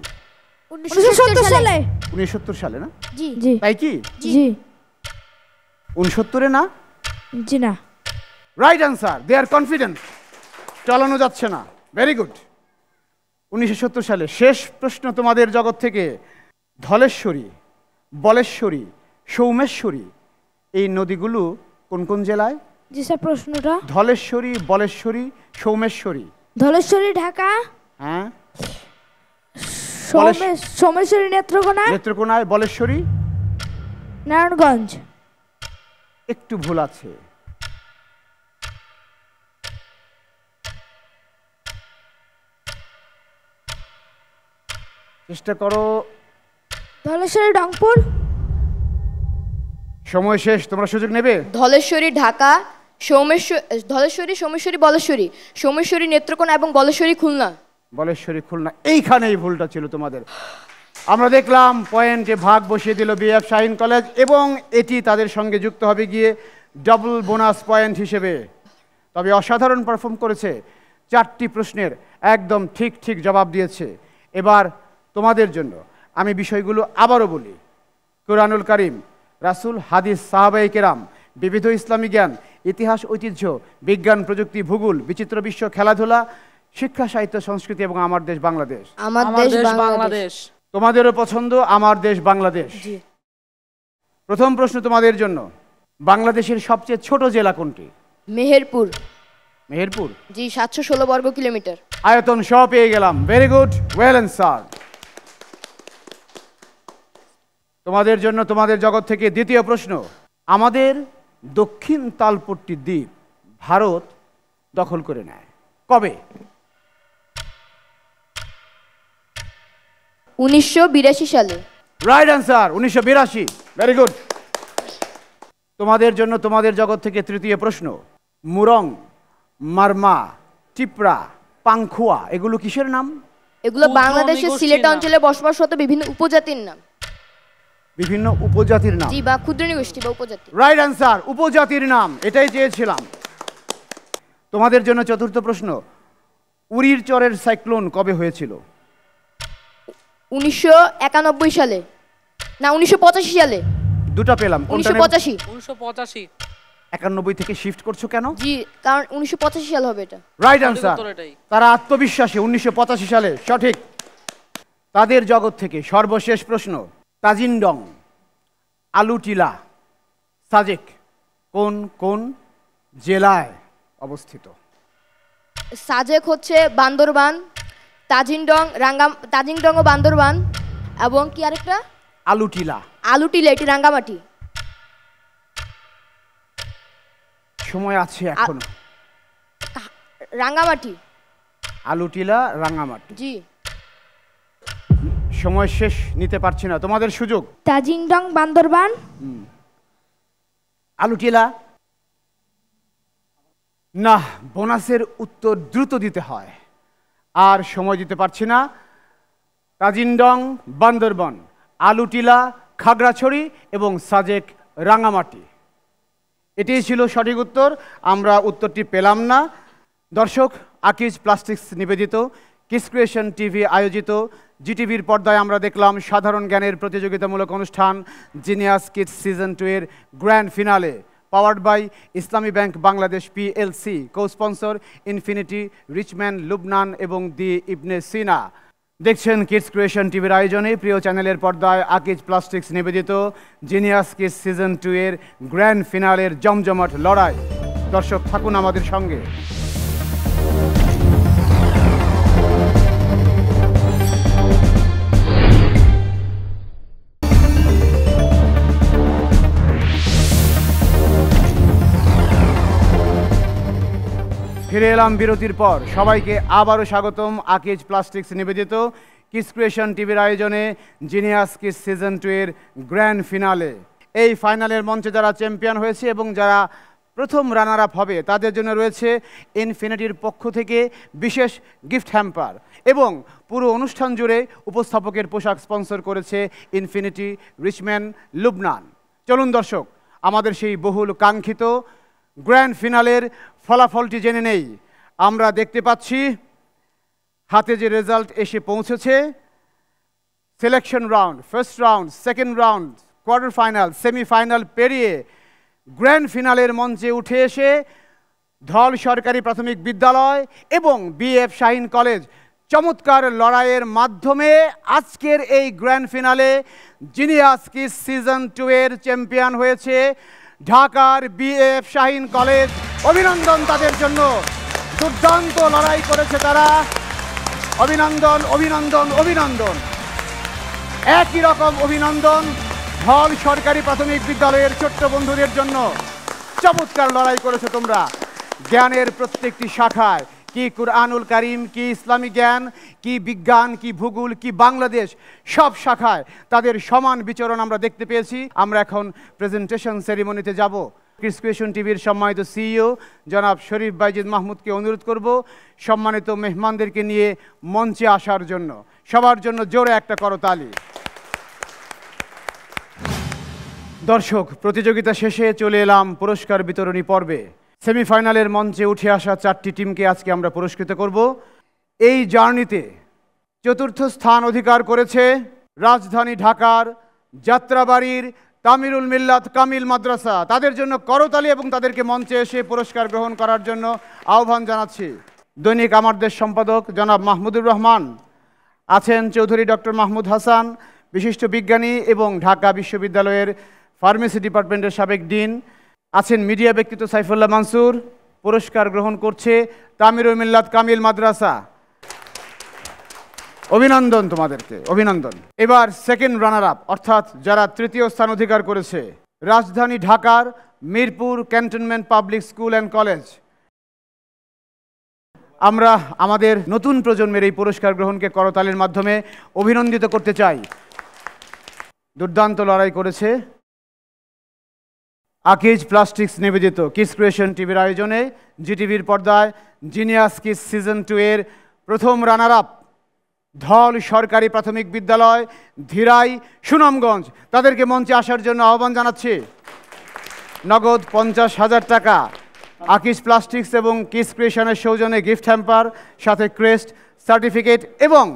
Speaker 3: ১৯৭০ সালে।
Speaker 1: ১৯৭০ সালে না?
Speaker 5: জি।
Speaker 3: জি।
Speaker 1: তাই কি?
Speaker 3: জি।
Speaker 1: ৬৯-এ না?
Speaker 3: জি না।
Speaker 1: Right answer, they are confident, চালানো যাচ্ছে না। Very good. ১৯৭০ সালে। শেষ প্রশ্ন তোমাদের জগৎ থেকে, ধলেশ্বরী, বলেশ্বরী, সৌমেশ্বরী এই নদীগুলো কোন কোন জেলায়?
Speaker 3: জি স্যার, প্রশ্নটা।
Speaker 1: ধলেশ্বরী, বলেশ্বরী, সৌমেশ্বরী।
Speaker 3: ধলেশ্বরী ঢাকা।
Speaker 1: হ্যাঁ।
Speaker 3: সোমেশ্বরী নেত্রকোনা।
Speaker 1: নেত্রকোনায়। বলেশ্বরী
Speaker 3: নারায়ণগঞ্জ।
Speaker 1: একটু ভুল আছে। চেষ্টা করো।
Speaker 3: ধলেশ্বরী রংপুর।
Speaker 1: সময় শেষ, তোমরা সুযোগ নেবে।
Speaker 5: ধলেশ্বরী ঢাকা, ধলেশ্বরী, সোমেশ্বরী, বলেশ্বরী, সোমেশ্বরী নেত্রকোনা এবং বলেশ্বরী খুলনা।
Speaker 1: বলেশ্বরী খুলনা, এইখানেই ভুলটা ছিল তোমাদের। আমরা দেখলাম পয়েন্টে ভাগ বসিয়ে দিল বিএফ শাহীন কলেজ, এবং এটি তাদের সঙ্গে যুক্ত হবে গিয়ে ডাবল বোনাস পয়েন্ট হিসেবে। তবে অসাধারণ পারফর্ম করেছে, 4টি প্রশ্নের একদম ঠিক ঠিক জবাব দিয়েছে। এবার তোমাদের জন্য আমি বিষয়গুলো আবারও বলি, কুরআনুল কারীম, রাসূল, হাদিস, সাহাবায়ে কেরাম, বিবিধ ইসলামী জ্ঞান, ইতিহাস, ঐতিহ্য, বিজ্ঞান, প্রযুক্তি, ভূগোল, বিচিত্র বিশ্ব, খেলাধুলা, শিক্ষা, সাহিত্য, সংস্কৃতি এবং আমার দেশ বাংলাদেশ।
Speaker 5: আমার
Speaker 4: আমার
Speaker 5: দেশ
Speaker 4: দেশ
Speaker 5: বাংলাদেশ।
Speaker 4: বাংলাদেশ।
Speaker 1: তোমাদেরও পছন্দ আমার দেশ বাংলাদেশ।
Speaker 5: জি।
Speaker 1: প্রথম প্রশ্ন তোমাদের জন্য, বাংলাদেশের সবচেয়ে ছোট জেলা কোনটি?
Speaker 5: মেহেরপুর।
Speaker 1: মেহেরপুর।
Speaker 5: জি, ৭১৬ বর্গ কিলোমিটার।
Speaker 1: আয়তন সহ পেয়ে গেলাম, ভেরি গুড, ওয়েল অ্যান্সার। তোমাদের জন্য তোমাদের জগৎ থেকে দ্বিতীয় প্রশ্ন, আমাদের দক্ষিণ তালপট্টি দ্বীপ ভারত দখল করে নেয় কবে?
Speaker 5: ১৯৮২ সালে।
Speaker 1: Right answer, ১৯৮২। Very good. তোমাদের জন্য তোমাদের জগৎ থেকে তৃতীয় প্রশ্ন, মুরং, মারমা, টিপরা, পাংখুয়া এগুলো কিসের নাম?
Speaker 5: এগুলো
Speaker 4: ক্ষুদ্র
Speaker 5: বাংলাদেশের
Speaker 4: নৃগোষ্ঠীর
Speaker 5: সিলেট
Speaker 4: নাম।
Speaker 5: অঞ্চলে বসবাসরত বিভিন্ন উপজাতির নাম।
Speaker 1: বিভিন্ন উপজাতির নাম।
Speaker 5: জি, বা ক্ষুদ্র নৃগোষ্ঠী বা উপজাতি।
Speaker 1: রাইট অ্যান্সার, উপজাতির নাম, এটাই চেয়েছিলাম। তোমাদের জন্য চতুর্থ প্রশ্ন, উরির চরের সাইক্লোন কবে হয়েছিল?
Speaker 5: ১৯৯১ সালে, না ১৯৮৫ সালে।
Speaker 1: দুটো পেলাম, কোনটা নেব?
Speaker 5: ১৯৮৫।
Speaker 4: ১৯৮৫।
Speaker 1: ৯১ থেকে শিফট করছো কেন?
Speaker 5: জি, কারণ ১৯৮৫ সাল হবে এটা।
Speaker 1: রাইট অ্যান্সার,
Speaker 4: উত্তর এটাই।
Speaker 1: তারা আত্মবিশ্বাসী, ১৯৮৫ সালে সঠিক। তাদের জগৎ থেকে সর্বশেষ প্রশ্ন, তাজিন্ডং, আলুটিলা, সাজেক কোন কোন জেলায় অবস্থিত।
Speaker 5: সাজেক হচ্ছে বান্দরবান, তাজিংডং ও বান্দরবান, এবং কি আরেকটা
Speaker 1: আলুটিলা।
Speaker 5: আলুটিলা, এটি রাঙ্গামাটি।
Speaker 1: সময় আছে এখন।
Speaker 5: রাঙ্গামাটি।
Speaker 1: আলুটিলা রাঙ্গামাটি।
Speaker 5: জি।
Speaker 1: সময় শেষ, নিতে পারছি না, তোমাদের সুযোগ।
Speaker 3: তাজিংডং বান্দরবান।
Speaker 1: আলুটিলা না, বোনাসের উত্তর দ্রুত দিতে হয়, আর সময় দিতে পারছি না। তাজিংডং বান্দরবান, আলুটিলা খাগড়াছড়ি এবং সাজেক রাঙ্গামাটি, এটিই ছিল সঠিক উত্তর। আমরা উত্তরটি পেলাম না। দর্শক, আকিজ প্লাস্টিক্স নিবেদিত কিডস ক্রিয়েশন টিভি আয়োজিত জিটিভির পর্দায় আমরা দেখলাম সাধারণ জ্ঞানের প্রতিযোগিতামূলক অনুষ্ঠান জিনিয়াস কিডস সিজন 2 এর grand finale, powered by Islami bank Bangladesh PLC, co sponsor infinity, Richman, Lubnan এবং দি ইবনে সিনা। দেখছেন কিডস ক্রিয়েশন টিভির আয়োজনে প্রিয় চ্যানেলের পর্দায় আকিজ প্লাস্টিক্স নিবেদিত জিনিয়াস কিডস সিজন 2 এর গ্র্যান্ড ফিনালের জমজমাট লড়াই। দর্শক, থাকুন আমাদের সঙ্গে। ফিরে এলাম বিরতির পর। সবাইকে আবারও স্বাগতম আকিজ প্লাস্টিক্স নিবেদিত কিডস ক্রিয়েশন টিভির আয়োজনে জিনিয়াস কিডস সিজন 2 এর গ্র্যান্ড ফিনালে। এই ফাইনালের মঞ্চে যারা চ্যাম্পিয়ন হয়েছে এবং যারা প্রথম রানার আপ হবে তাদের জন্য রয়েছে ইনফিনিটির পক্ষ থেকে বিশেষ গিফট হ্যাম্পার, এবং পুরো অনুষ্ঠান জুড়ে উপস্থাপকের পোশাক স্পন্সর করেছে ইনফিনিটি, রিচম্যান, লুবনান। চলুন দর্শক, আমাদের সেই বহুল কাঙ্ক্ষিত গ্র্যান্ড ফিনালের ফলাফলটি জেনে নেই। আমরা দেখতে পাচ্ছি হাতে যে রেজাল্ট এসে পৌঁছেছে, selection round, first round, second round, quarter final, semifinal পেরিয়ে গ্র্যান্ড ফিনালের মঞ্চে উঠে এসে ধল সরকারি প্রাথমিক বিদ্যালয় এবং বিএফ শাহিন কলেজ চমৎকার লড়াইয়ের মাধ্যমে আজকের এই grand finale genius kids season 2 এর চ্যাম্পিয়ন হয়েছে ঢাকার বিএফ শাহিন কলেজ। অভিনন্দন তাদের জন্য, দুর্দান্ত লড়াই করেছে তারা। অভিনন্দন, অভিনন্দন, অভিনন্দন। একই রকম অভিনন্দন ধল সরকারি প্রাথমিক বিদ্যালয়ের ছোট্ট বন্ধুদের জন্য। চমৎকার লড়াই করেছো তোমরা জ্ঞানের প্রত্যেকটি শাখায়, কি কুরআনুল কারিম, কি ইসলামী জ্ঞান, কি বিজ্ঞান, কি ভূগোল, কি বাংলাদেশ, সব শাখায় তাদের সমান বিচরণ আমরা দেখতে পেয়েছি। আমরা এখন প্রেজেন্টেশন সেরিমনিতে যাব। কিডস ক্রিয়েশন টিভির সম্মানিত সিইও জনাব শরীফ বাইজিদ মাহমুদকে অনুরোধ করব সম্মানিত মেহমানদেরকে নিয়ে মঞ্চে আসার জন্য। সবার জন্য জোরে একটা করতালি। দর্শক, প্রতিযোগিতা শেষে চলে এলাম পুরস্কার বিতরণী পর্বে। সেমিফাইনালের মঞ্চে উঠে আসা 4টি টিমকে আজকে আমরা পুরস্কৃত করব। এই জার্নিতে চতুর্থ স্থান অধিকার করেছে রাজধানী ঢাকার যাত্রাবাড়ির তামিরুল মিল্লাত কামিল মাদ্রাসা। তাদের জন্য করতালি এবং তাদেরকে মঞ্চে এসে পুরস্কার গ্রহণ করার জন্য আহ্বান জানাচ্ছি। দৈনিক আমার দেশ সম্পাদক জনাব মাহমুদুর রহমান আছেন, চৌধুরী ডক্টর মাহমুদ হাসান বিশিষ্ট বিজ্ঞানী এবং ঢাকা বিশ্ববিদ্যালয়ের ফার্মেসি ডিপার্টমেন্টের সাবেক ডিন আছেন, মিডিয়া ব্যক্তিত্ব সাইফুল্লাহ মানসুর। পুরস্কার গ্রহণ করছে তামিরুল মিল্লাত কামিল মাদ্রাসা। অভিনন্দন তোমাদেরকে, অভিনন্দন। এবার সেকেন্ড রানার আপ অর্থাৎ যারা তৃতীয় স্থান অধিকার করেছে রাজধানী ঢাকার Mirpur cantonment public school and college. আমরা আমাদের নতুন প্রজন্মের এই পুরস্কার গ্রহণকে করতালির মাধ্যমে অভিনন্দিত করতে চাই। দুর্দান্ত লড়াই করেছে। আকিজ প্লাস্টিক্স নিবেদিত কিডস ক্রিয়েশন টিভির আয়োজনে জিটিভির পর্দায় জিনিয়াস কিডস সিজন 2 এর প্রথম রানার আপ ধল সরকারি প্রাথমিক বিদ্যালয় ধীরাই সুনামগঞ্জ। তাদেরকে মঞ্চে আসার জন্য আহ্বান জানাচ্ছি। নগদ 50,000 টাকা, আকিজ প্লাস্টিক্স এবং কিডস ক্রিয়েশনের সৌজন্যে গিফট হ্যাম্পার, সাথে ক্রেস্ট, সার্টিফিকেট এবং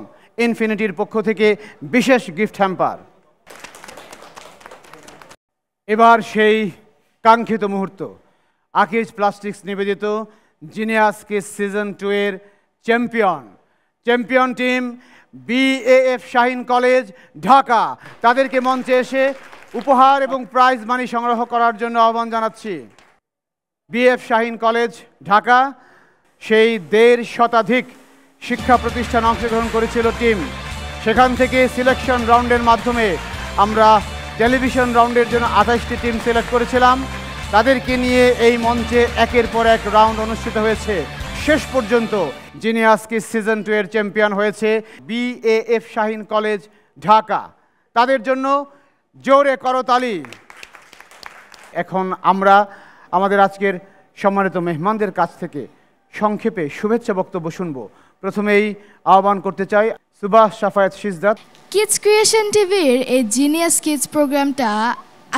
Speaker 1: ইনফিনিটির পক্ষ থেকে বিশেষ গিফট হ্যাম্পার। এবার সেই কাঙ্ক্ষিত মুহূর্ত, আকিজ প্লাস্টিক্স নিবেদিত জিনিয়াস কিডস সিজন 2 এর champion team BAF Shaheen college Dhaka. তাদেরকে মঞ্চে এসে উপহার এবং প্রাইজ মানি সংগ্রহ করার জন্য আহ্বান জানাচ্ছি। BF শাহীন কলেজ ঢাকা, সেই 1.5 শতাধিক শিক্ষা প্রতিষ্ঠান অংশগ্রহণ করেছিল টিম। সেখান থেকে সিলেকশন রাউন্ডের মাধ্যমে আমরা টেলিভিশন রাউন্ডের জন্য 28টি টিম সিলেক্ট করেছিলাম। তাদেরকে নিয়ে এই মঞ্চে একের পর এক রাউন্ড অনুষ্ঠিত হয়েছে। শেষ পর্যন্ত জিনিয়াস কিস সিজন 2 এর চ্যাম্পিয়ন হয়েছে BAF শাহীন কলেজ ঢাকা। তাদের জন্য জোরে করতালি। এখন আমরা আমাদের আজকের সম্মানিত মেহমানদের কাছ থেকে সংক্ষেপে শুভেচ্ছা বক্তব্য শুনবো। প্রথমেই আহ্বান করতে চাই সুবাহ শাফায়াত শিজদাত।
Speaker 7: কিডস ক্রিয়েশন টিভির এই জিনিয়াস কিডস প্রোগ্রামটা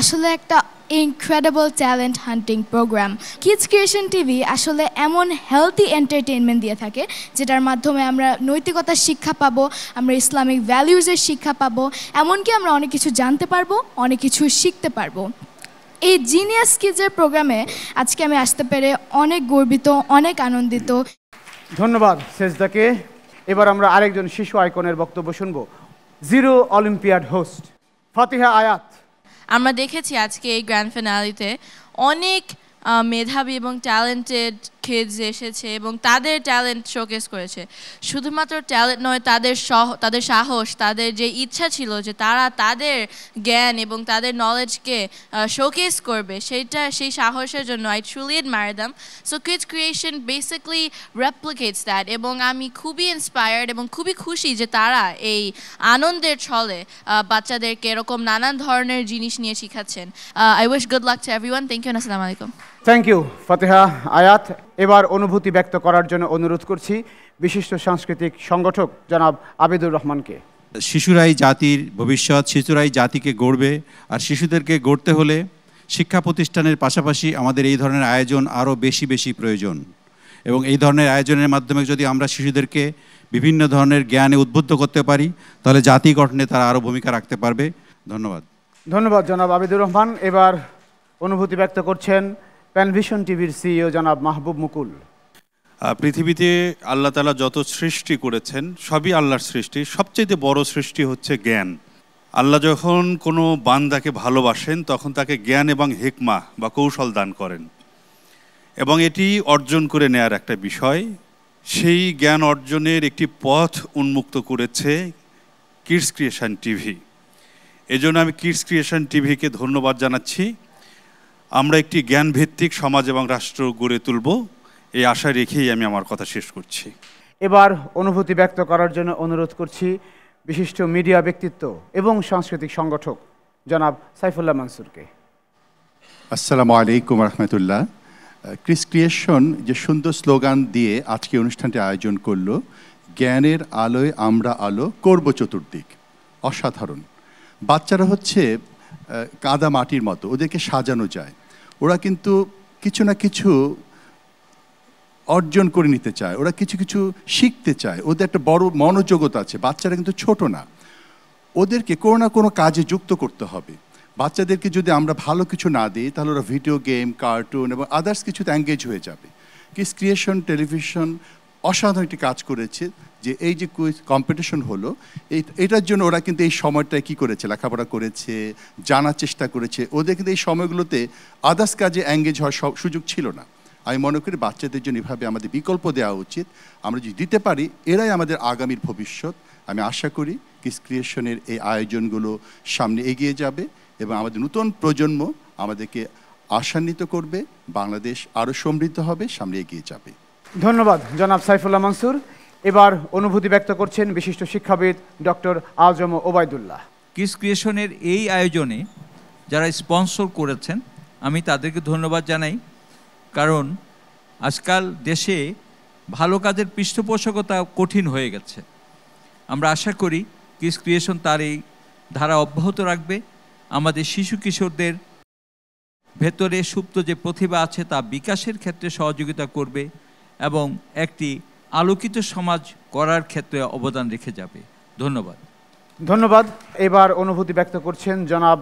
Speaker 7: আসলে একটা ইনক্রেডিবল ট্যালেন্ট হান্টিং প্রোগ্রাম। কিডস ক্রিয়েশন টিভি আসলে এমন হেলদি এন্টারটেইনমেন্ট দিয়ে থাকে যেটার মাধ্যমে আমরা নৈতিকতার শিক্ষা পাবো, আমরা ইসলামিক ভ্যালিউজের শিক্ষা পাবো, এমনকি আমরা অনেক কিছু জানতে পারবো, অনেক কিছু শিখতে পারবো। এই জিনিয়াস কিডসের প্রোগ্রামে আজকে আমি আসতে পেরে অনেক গর্বিত, অনেক আনন্দিত।
Speaker 1: ধন্যবাদ সেজদাকে। এবার আমরা আরেকজন শিশু আইকনের বক্তব্য শুনবো। জিরো অলিম্পিয়াড হোস্ট ফাতিহা আয়াত।
Speaker 8: আমরা দেখেছি আজকে এই গ্র্যান্ড ফিনালিতে অনেক মেধাবী এবং ট্যালেন্টেড কিডস এসেছে এবং তাদের ট্যালেন্ট শোকেস করেছে। শুধুমাত্র ট্যালেন্ট নয়, তাদের সাহস, তাদের যে ইচ্ছা ছিল যে তারা তাদের জ্ঞান এবং তাদের নলেজকে শোকেস করবে, সেই সাহসের জন্য I truly admire them. So kids creation basically replicates that, এবং আমি খুবই ইন্সপায়ার্ড এবং খুবই খুশি যে তারা এই আনন্দের ছলে বাচ্চাদেরকে এরকম নানান ধরনের জিনিস নিয়ে শিখাচ্ছেন। I wish good luck to everyone. Thank you, আসসালামু আলাইকুম।
Speaker 1: থ্যাংক ইউ ফাতিহা আয়াত। এবার অনুভূতি ব্যক্ত করার জন্য অনুরোধ করছি বিশিষ্ট সাংস্কৃতিক সংগঠক জনাব আবিদুর রহমানকে।
Speaker 9: শিশুরাই জাতির ভবিষ্যৎ, শিশুরাই জাতিকে গড়বে। আর শিশুদেরকে গড়তে হলে শিক্ষা প্রতিষ্ঠানের পাশাপাশি আমাদের এই ধরনের আয়োজন আরও বেশি বেশি প্রয়োজন। এবং এই ধরনের আয়োজনের মাধ্যমে যদি আমরা শিশুদেরকে বিভিন্ন ধরনের জ্ঞানে উদ্বুদ্ধ করতে পারি, তাহলে জাতি গঠনে তারা আরও ভূমিকা রাখতে পারবে। ধন্যবাদ।
Speaker 1: ধন্যবাদ জনাব আবিদুর রহমান। এবার অনুভূতি ব্যক্ত করছেন প্যানভিশন টিভির সিইও জনাব মাহবুব মুকুল।
Speaker 10: পৃথিবীতে আল্লাহ তাআলা যত সৃষ্টি করেছেন সবই আল্লাহর সৃষ্টি। সবচেয়ে বড় সৃষ্টি হচ্ছে জ্ঞান। আল্লাহ যখন কোনো বান্দাকে ভালোবাসেন তখন তাকে জ্ঞান এবং হিকমা বা কৌশল দান করেন, এবং এটি অর্জন করে নেয়ার একটা বিষয়। সেই জ্ঞান অর্জনের একটি পথ উন্মুক্ত করেছে কিডস ক্রিয়েশন টিভি। এজন্য আমি কিডস ক্রিয়েশন টিভিকে ধন্যবাদ জানাচ্ছি। আমরা একটি জ্ঞানভিত্তিক সমাজ এবং রাষ্ট্র গড়ে তুলব, এই আশা রেখেই আমি আমার কথা শেষ করছি।
Speaker 1: এবার অনুভূতি ব্যক্ত করার জন্য অনুরোধ করছি বিশিষ্ট মিডিয়া ব্যক্তিত্ব এবং সাংস্কৃতিক সংগঠক জনাব সাইফুল্লাহ মানসুরকে।
Speaker 11: আসসালামু আলাইকুম রহমতুল্লাহ। কিডস ক্রিয়েশন যে সুন্দর স্লোগান দিয়ে আজকে অনুষ্ঠানটি আয়োজন করলো, জ্ঞানের আলোয় আমরা আলো করব চতুর্দিক। অসাধারণ। বাচ্চারা হচ্ছে কাদা মাটির মতো, ওদেরকে সাজানো যায়। ওরা কিন্তু কিছু না কিছু অর্জন করে নিতে চায়, ওরা কিছু কিছু শিখতে চায়, ওদের একটা বড় মনোযোগতা আছে। বাচ্চারা কিন্তু ছোট না, ওদেরকে কোনো না কোনো কাজে যুক্ত করতে হবে। বাচ্চাদেরকে যদি আমরা ভালো কিছু না দিই তাহলে ওরা ভিডিও গেম, কার্টুন এবং আদার্স কিছুতে এঙ্গেজ হয়ে যাবে। কিডস ক্রিয়েশন টেলিভিশন অসাধারণ একটি কাজ করেছে যে এই যে কম্পিটিশন হলো, এটার জন্য ওরা কিন্তু এই সময়টায় কী করেছে, লেখাপড়া করেছে, জানার চেষ্টা করেছে। ওদের কিন্তু এই সময়গুলোতে আদার্স কাজে এঙ্গেজ হওয়ার সুযোগ ছিল না। আমি মনে করি বাচ্চাদের জন্য এভাবে আমাদের বিকল্প দেওয়া উচিত। আমরা যদি দিতে পারি, এরাই আমাদের আগামীর ভবিষ্যৎ। আমি আশা করি কিডস ক্রিয়েশনের এই আয়োজনগুলো সামনে এগিয়ে যাবে এবং আমাদের নতুন প্রজন্ম আমাদেরকে আশান্বিত করবে। বাংলাদেশ আরও সমৃদ্ধ হবে, সামনে এগিয়ে যাবে।
Speaker 1: ধন্যবাদ জনাব সাইফুল্লাহ মানসুর। এবার অনুভূতি ব্যক্ত করছেন বিশিষ্ট শিক্ষাবিদ ডক্টর আজম ওবায়দুল্লাহ।
Speaker 12: কিডস ক্রিয়েশনের এই আয়োজনে যারা স্পন্সর করেছেন আমি তাদেরকে ধন্যবাদ জানাই, কারণ আজকাল দেশে ভালো কাজের পৃষ্ঠপোষকতা কঠিন হয়ে গেছে। আমরা আশা করি কিডস ক্রিয়েশন তার এই ধারা অব্যাহত রাখবে, আমাদের শিশু কিশোরদের ভেতরে সুপ্ত যে প্রতিভা আছে তা বিকাশের ক্ষেত্রে সহযোগিতা করবে এবং একটি আলোকিত সমাজ করার ক্ষেত্রে অবদান রেখে যাবে। ধন্যবাদ।
Speaker 1: ধন্যবাদ। এবার অনুভূতি ব্যক্ত করছেন জনাব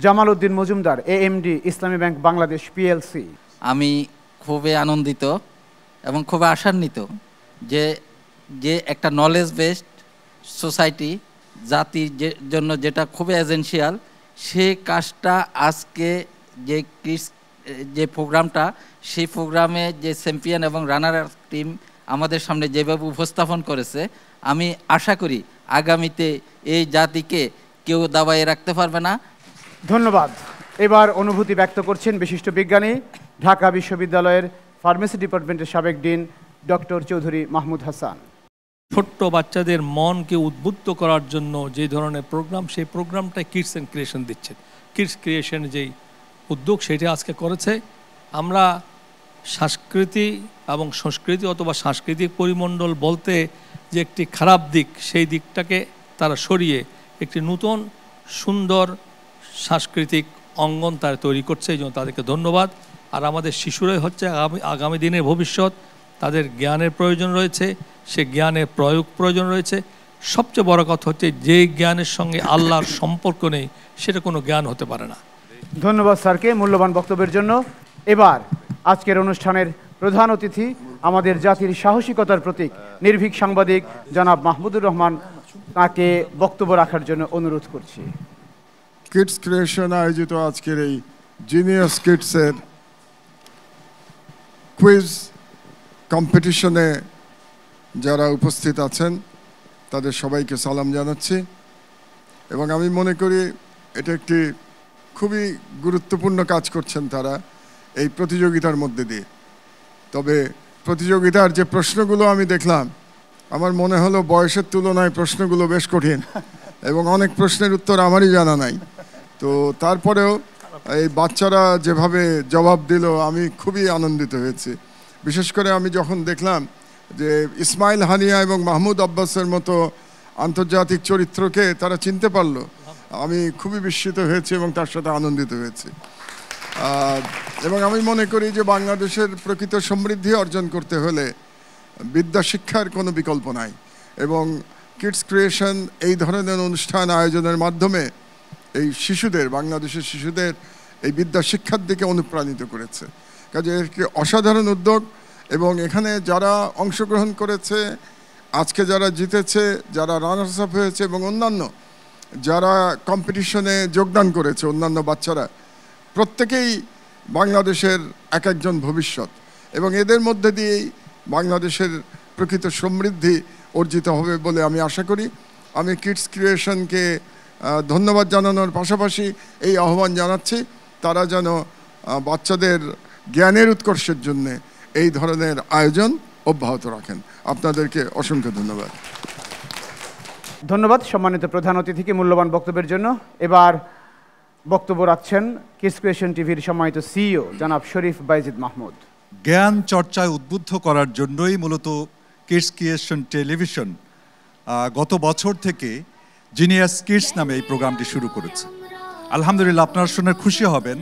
Speaker 1: জামাল উদ্দিন মজুমদার, এএমডি ইসলামী ব্যাংক বাংলাদেশ পিএলসি।
Speaker 13: আমি খুবই আনন্দিত এবং খুবই আশান্বিত যে যে একটা নলেজ বেসড সোসাইটি জাতির জন্য যেটা খুবই এসেনশিয়াল, সেই কাজটা আজকে যে কিডস যে প্রোগ্রামটা, সেই প্রোগ্রামে যে চ্যাম্পিয়ন এবং রানার টিম আমাদের সামনে যেভাবে উপস্থাপন করেছে, আমি আশা করি আগামীতে এই জাতিকে কেউ দাবাইয়ে রাখতে পারবে না।
Speaker 1: ধন্যবাদ। এবার অনুভূতি ব্যক্ত করছেন বিশিষ্ট বিজ্ঞানী, ঢাকা বিশ্ববিদ্যালয়ের ফার্মেসি ডিপার্টমেন্টের সাবেক ডিন ডক্টর চৌধুরী মাহমুদ হাসান।
Speaker 14: ছোট্ট বাচ্চাদের মনকে উদ্বুদ্ধ করার জন্য যে ধরনের প্রোগ্রাম, সেই প্রোগ্রামটা কিডস অ্যান্ড ক্রিয়েশন দিচ্ছে। কিডস ক্রিয়েশন যেই উদ্যোগ সেটা আজকে করেছে। আমরা সংস্কৃতি এবং সংস্কৃতি অথবা সাংস্কৃতিক পরিমণ্ডল বলতে যে একটি খারাপ দিক, সেই দিকটাকে তারা সরিয়ে একটি নতুন সুন্দর সাংস্কৃতিক অঙ্গন তারা তৈরি করছে, এই জন্য তাদেরকে ধন্যবাদ। আর আমাদের শিশুরাই হচ্ছে আগামী দিনের ভবিষ্যৎ, তাদের জ্ঞানের প্রয়োজন রয়েছে, সে জ্ঞানের প্রয়োগ প্রয়োজন রয়েছে। সবচেয়ে বড় কথা হচ্ছে যে জ্ঞানের সঙ্গে আল্লাহর সম্পর্ক নেই, সেটা কোনো জ্ঞান হতে পারে না।
Speaker 1: ধন্যবাদ স্যারকে মূল্যবান বক্তব্যের জন্য। এবার আজকের অনুষ্ঠানের প্রধান অতিথি, আমাদের জাতির সাহসিকতার প্রতীক, নির্ভীক সাংবাদিক জনাব মাহমুদুর রহমান, তাকে বক্তব্য রাখার জন্য অনুরোধ করছি।
Speaker 15: কিডস ক্রিয়েশন আয়োজিত আজকের এই জিনিয়াস কিডসের কুইজ কম্পিটিশনে যারা উপস্থিত আছেন তাদের সবাইকে সালাম জানাচ্ছি, এবং আমি মনে করি এটা একটি খুবই গুরুত্বপূর্ণ কাজ করছেন তারা এই প্রতিযোগিতার মধ্যে দিয়ে। তবে প্রতিযোগিতার যে প্রশ্নগুলো আমি দেখলাম, আমার মনে হলো বয়সের তুলনায় প্রশ্নগুলো বেশ কঠিন, এবং অনেক প্রশ্নের উত্তর আমারই জানা নাই। তো তারপরেও এই বাচ্চারা যেভাবে জবাব দিল, আমি খুবই আনন্দিত হয়েছি। বিশেষ করে আমি যখন দেখলাম যে ইসমাইল হানিয়া এবং মাহমুদ আব্বাসের মতো আন্তর্জাতিক চরিত্রকে তারা চিনতে পারলো, আমি খুবই বিস্মিত হয়েছি এবং তার সাথে আনন্দিত হয়েছি। এবং আমি মনে করি যে বাংলাদেশের প্রকৃত সমৃদ্ধি অর্জন করতে হলে বিদ্যা শিক্ষার কোনো বিকল্প নাই, এবং কিডস ক্রিয়েশন এই ধরনের অনুষ্ঠান আয়োজনের মাধ্যমে এই শিশুদের, বাংলাদেশের শিশুদের এই বিদ্যা শিক্ষার দিকে অনুপ্রাণিত করেছে। কাজে একটি অসাধারণ উদ্যোগ, এবং এখানে যারা অংশগ্রহণ করেছে, আজকে যারা জিতেছে, যারা রানার্স আপ হয়েছে, এবং অন্যান্য যারা কম্পিটিশনে যোগদান করেছে, অন্যান্য বাচ্চারা, প্রত্যেকেই বাংলাদেশের এক একজন ভবিষ্যৎ, এবং এদের মধ্যে দিয়েই বাংলাদেশের প্রকৃত সমৃদ্ধি অর্জিত হবে বলে আমি আশা করি। আমি কিডস ক্রিয়েশনকে ধন্যবাদ জানানোর পাশাপাশি এই আহ্বান জানাচ্ছি, তারা যেন বাচ্চাদের জ্ঞানের উৎকর্ষের জন্য এই ধরনের আয়োজন অব্যাহত রাখেন। আপনাদেরকে অসংখ্য ধন্যবাদ।
Speaker 1: ধন্যবাদ সম্মানিত প্রধান অতিথিকে মূল্যবান বক্তব্যের জন্য। এবার বক্তব্য রাখছেন কিডস ক্রিয়েশন টিভির সম্মানিত সিইও জনাব শরীফ বাইজিদ মাহমুদ।
Speaker 9: জ্ঞান চর্চায় উদ্বুদ্ধ করার জন্যই মূলত কিডস ক্রিয়েশন টেলিভিশন গত বছর থেকে জিনিয়াস কিডস নামে এই প্রোগ্রামটি শুরু করেছে। আলহামদুলিল্লাহ, আপনারা শুনে খুশি হবেন,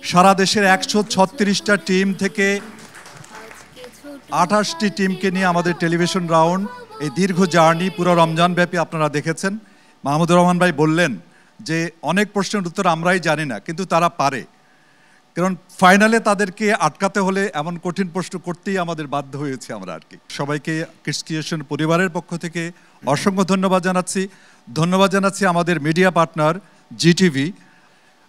Speaker 9: সারা দেশের 136টা টিম থেকে 28টি টিমকে নিয়ে আমাদের টেলিভিশন রাউন্ড, এই দীর্ঘ জার্নি পুরো রমজান ব্যাপী আপনারা দেখেছেন। মাহমুদুর রহমান ভাই বললেন যে অনেক প্রশ্নের উত্তর আমরাই জানি না, কিন্তু তারা পারে, কারণ ফাইনালে তাদেরকে আটকাতে হলে এমন কঠিন প্রশ্ন করতেই আমাদের বাধ্য হয়েছে আমরা আর কি। সবাইকে কিডস ক্রিয়েশন পরিবারের পক্ষ থেকে অসংখ্য ধন্যবাদ জানাচ্ছি। ধন্যবাদ জানাচ্ছি আমাদের মিডিয়া পার্টনার জিটিভি।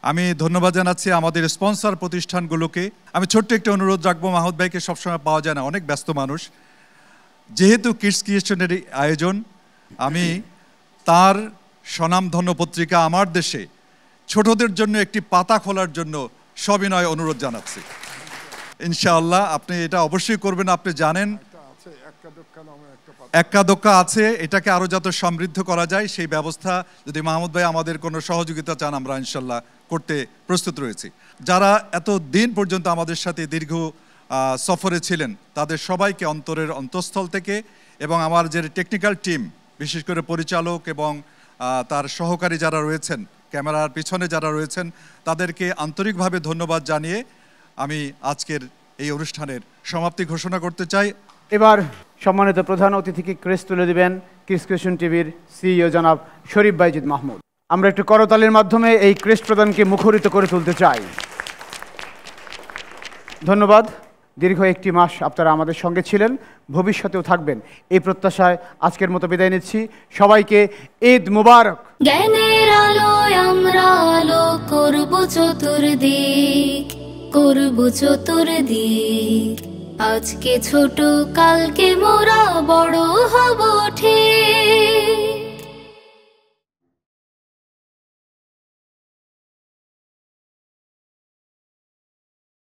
Speaker 9: আমি ধন্যবাদ জানাচ্ছি আমাদের স্পন্সর প্রতিষ্ঠানগুলোকে। আমি ছোট্ট একটা অনুরোধ রাখবো, মাহমুদ ভাইকে সবসময় পাওয়া যায় না, অনেক ব্যস্ত মানুষ। যেহেতু কিডস ক্রিয়েশনের আয়োজন, আমি তার স্বনামধন্য পত্রিকা আমার দেশে ছোটদের জন্য একটি পাতা খোলার জন্য সবিনয় অনুরোধ জানাচ্ছি। ইনশাআল্লাহ আপনি এটা অবশ্যই করবেন। আপনি জানেন এক্কা দোক্কা আছে, এটাকে আরও যত সমৃদ্ধ করা যায় সেই ব্যবস্থা যদি মাহমুদ ভাই আমাদের কোনো সহযোগিতা চান, আমরা ইনশাল্লাহ করতে প্রস্তুত রয়েছি। যারা এত দিন পর্যন্ত আমাদের সাথে দীর্ঘ সফরে ছিলেন, তাদের সবাইকে অন্তরের অন্তঃস্থল থেকে, এবং আমার যে টেকনিক্যাল টিম, বিশেষ করে পরিচালক এবং তার সহকারী যারা রয়েছেন, ক্যামেরার পিছনে যারা রয়েছেন, তাদেরকে আন্তরিকভাবে ধন্যবাদ জানিয়ে আমি আজকের এই অনুষ্ঠানের সমাপ্তি ঘোষণা করতে চাই।
Speaker 1: এবার সম্মানিত প্রধান অতিথিকে ক্রেস্ট তুলে দিবেন কিডস ক্রিয়েশন টিভির সিইও জনাব শরীফ বাইজিদ মাহমুদ। আমরা একটু করতালির মাধ্যমে এই ক্রেস্ট প্রদানকে মুখরিত করে তুলতে চাই। ধন্যবাদ। দীর্ঘ একটি মাস আপনারা আমাদের সঙ্গে ছিলেন, ভবিষ্যতেও থাকবেন, এই প্রত্যাশায় আজকের মতো বিদায় নিচ্ছি। সবাইকে ঈদ মুবারক।
Speaker 6: জ্ঞানের আলোয় আমরা আলো করব চতুর্দিক, করব চতুর্দিক আজকে ছোট কালকে মোরা বড় হব ঠিক